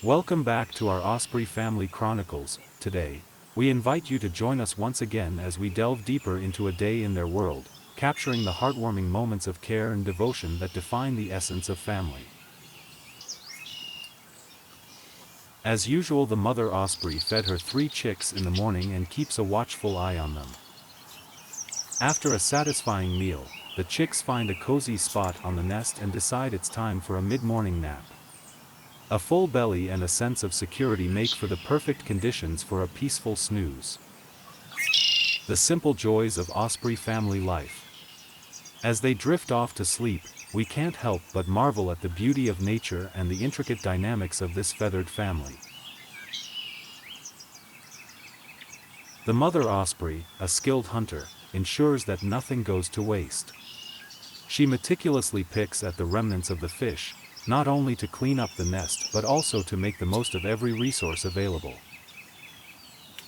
Welcome back to our Osprey Family Chronicles. Today, we invite you to join us once again as we delve deeper into a day in their world, capturing the heartwarming moments of care and devotion that define the essence of family. As usual, the mother osprey fed her 3 chicks in the morning and keeps a watchful eye on them. After a satisfying meal, the chicks find a cozy spot on the nest and decide it's time for a mid-morning nap. A full belly and a sense of security make for the perfect conditions for a peaceful snooze. The simple joys of Osprey family life. As they drift off to sleep, we can't help but marvel at the beauty of nature and the intricate dynamics of this feathered family. The mother osprey, a skilled hunter, ensures that nothing goes to waste. She meticulously picks at the remnants of the fish, not only to clean up the nest but also to make the most of every resource available.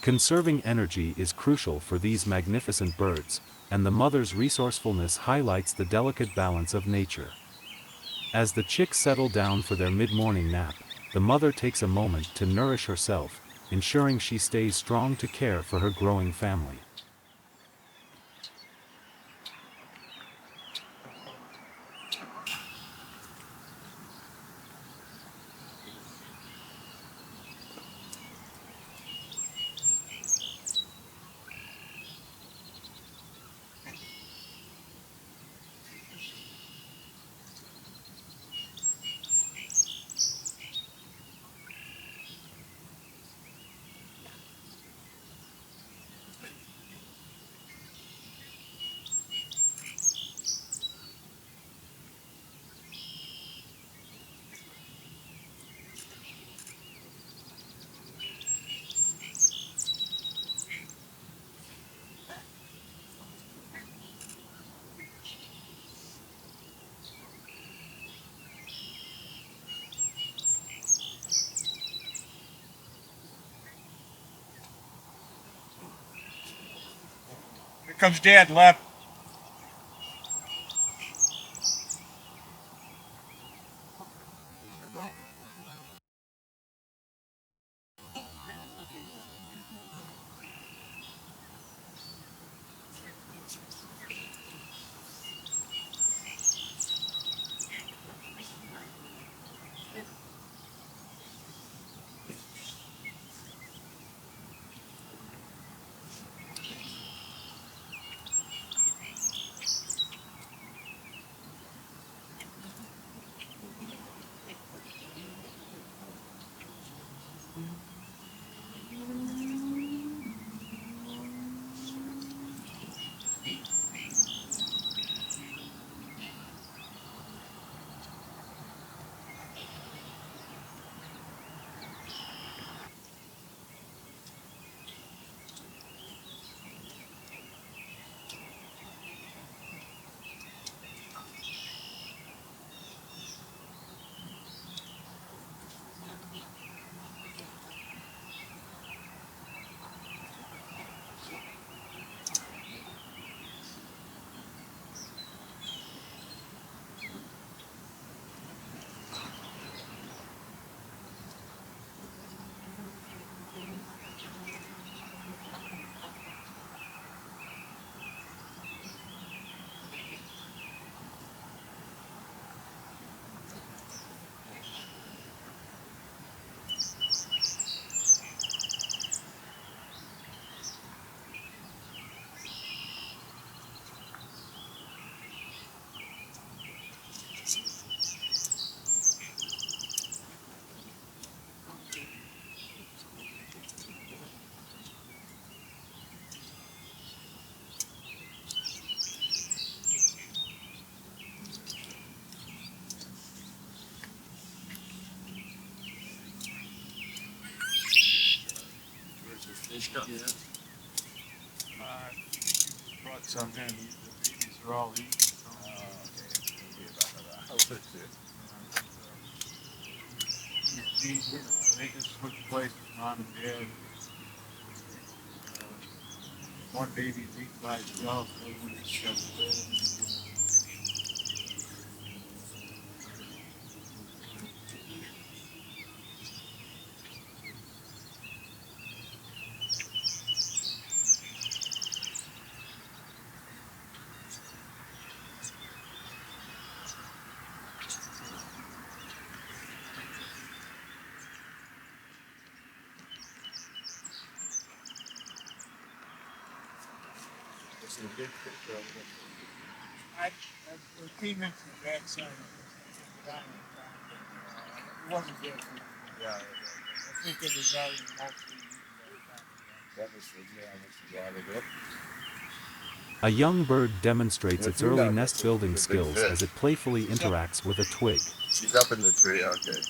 Conserving energy is crucial for these magnificent birds, and the mother's resourcefulness highlights the delicate balance of nature. As the chicks settle down for their mid-morning nap, the mother takes a moment to nourish herself, ensuring she stays strong to care for her growing family. Here comes Dad left. Fish up. Yeah. Brought some in. The babies are all eating. They just switch places, mom and dad. One baby's eating by itself, the other one is just fed. big picture of it. I came into the backside of this down it wasn't good for me. Yeah, I think it was already mostly that was a bit. A young bird demonstrates its early down there, nest building it's a big skills as fish. it playfully interacts with a twig. She's up in the tree, okay.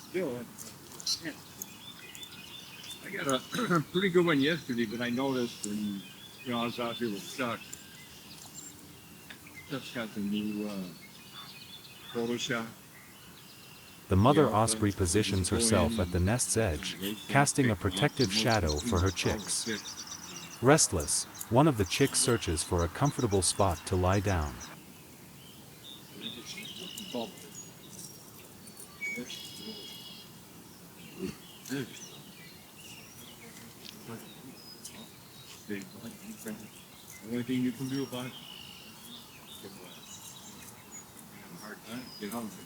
Still, I got a pretty good one yesterday, but I noticed, and I was out here with Chuck. Chuck's got the new Photoshop. The mother osprey positions herself at the nest's edge, casting a protective shadow for her chicks. Restless, one of the chicks searches for a comfortable spot to lie down. The only thing you can do about it, give a hard time, get on with it.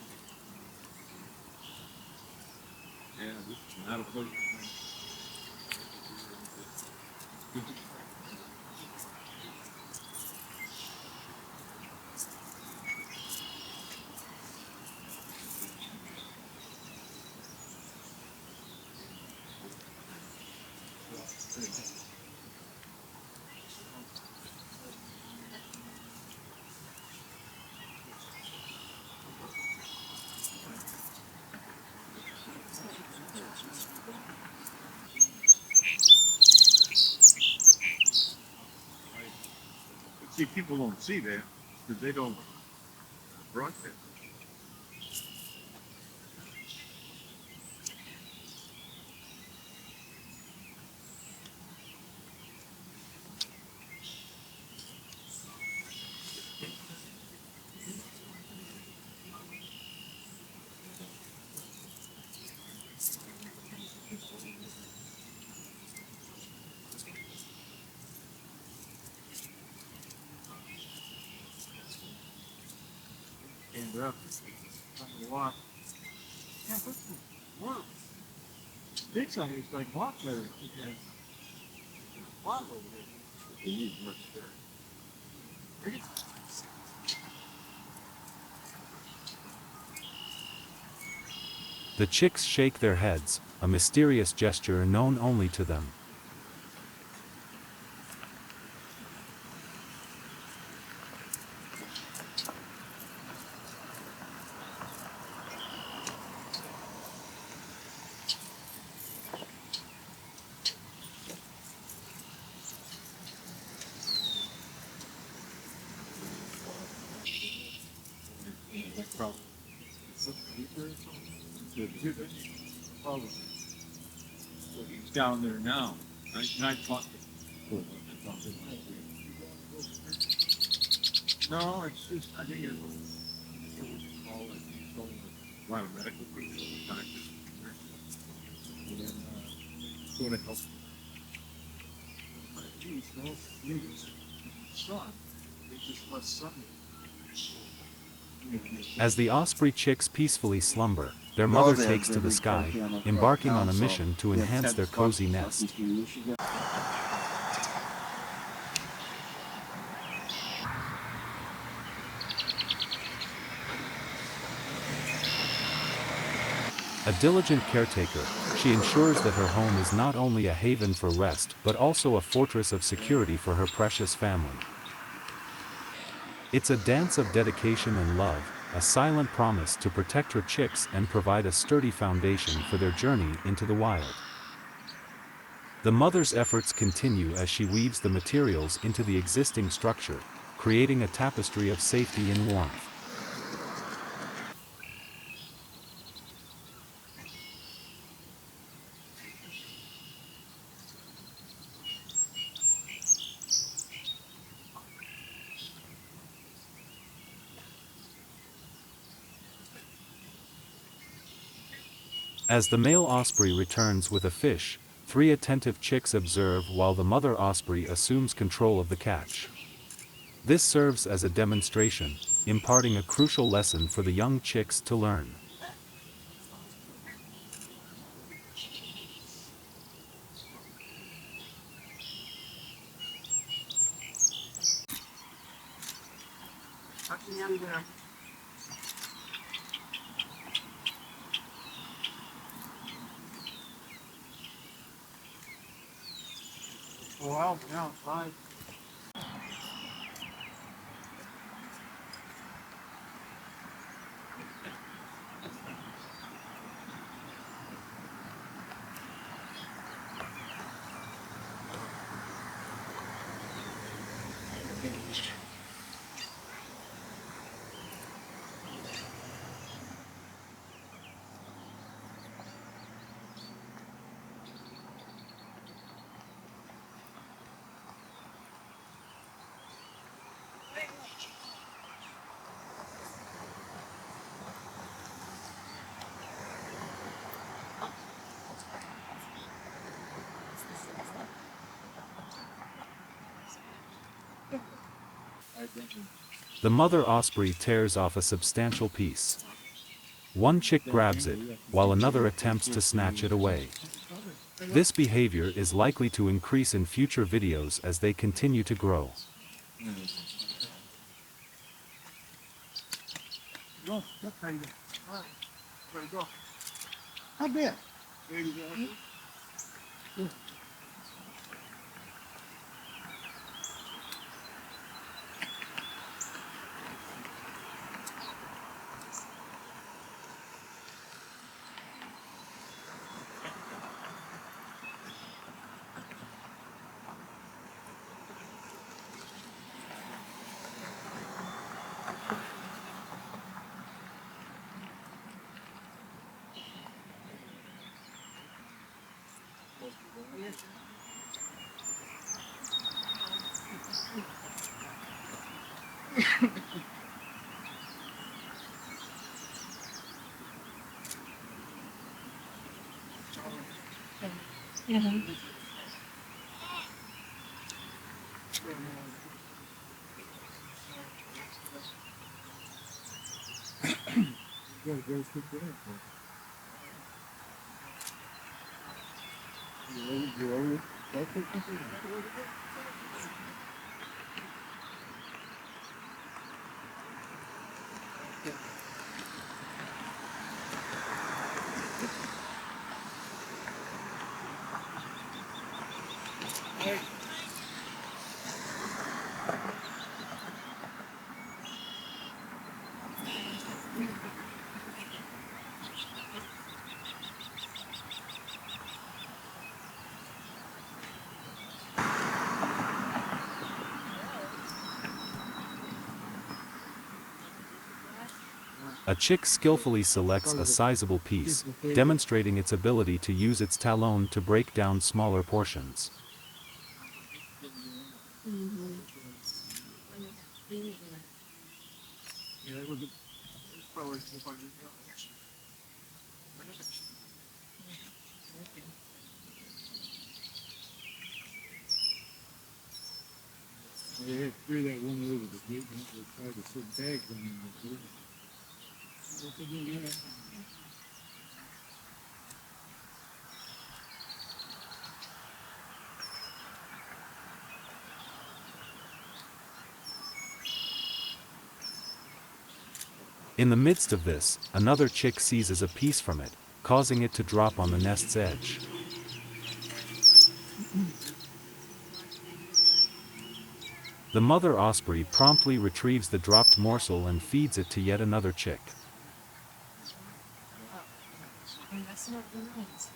Yeah, this is not a pleasure. See, people don't see that because they don't broadcast. And up on the walk. Yeah, what's the wow? Big sign is like walk letter. Yeah. Walk over there. They need much there. The chicks shake their heads, a mysterious gesture known only to them. Probably. Probably. So he's down there now. And I talked to him. No, it's just, I think it was called, like, he's going with a lot of medical people all the time. And then, going to help. Geez, no news. Sun. It's just less sunny. As the osprey chicks peacefully slumber, their mother takes to the sky, embarking on a mission to enhance their cozy nest. A diligent caretaker, she ensures that her home is not only a haven for rest but also a fortress of security for her precious family. It's a dance of dedication and love, a silent promise to protect her chicks and provide a sturdy foundation for their journey into the wild. The mother's efforts continue as she weaves the materials into the existing structure, creating a tapestry of safety and warmth. As the male osprey returns with a fish, 3 attentive chicks observe while the mother osprey assumes control of the catch. This serves as a demonstration, imparting a crucial lesson for the young chicks to learn. Well, yeah, fine. The mother osprey tears off a substantial piece. One chick grabs it, while another attempts to snatch it away. This behavior is likely to increase in future videos as they continue to grow. Go, look how you go. All right, where to go? How big? Baby girl. Yeah, very quick there. You already, that's it. A chick skillfully selects a sizable piece, demonstrating its ability to use its talon to break down smaller portions. Yeah, it was a, it's probably somebody else. They had 3 that went over the gate, and they tried to put bags on them. What they do, yeah. In the midst of this, another chick seizes a piece from it, causing it to drop on the nest's edge. The mother osprey promptly retrieves the dropped morsel and feeds it to yet another chick. And that's not right.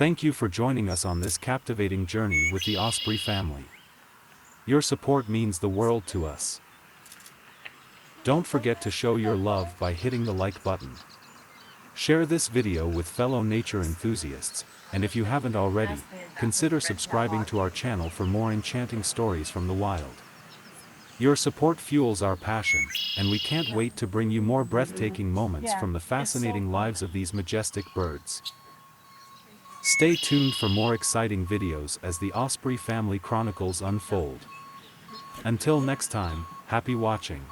Thank you for joining us on this captivating journey with the Osprey family. Your support means the world to us. Don't forget to show your love by hitting the like button. Share this video with fellow nature enthusiasts, and if you haven't already, consider subscribing to our channel for more enchanting stories from the wild. Your support fuels our passion, and we can't wait to bring you more breathtaking moments from the fascinating lives of these majestic birds. Stay tuned for more exciting videos as the Osprey family chronicles unfold. Until next time, happy watching.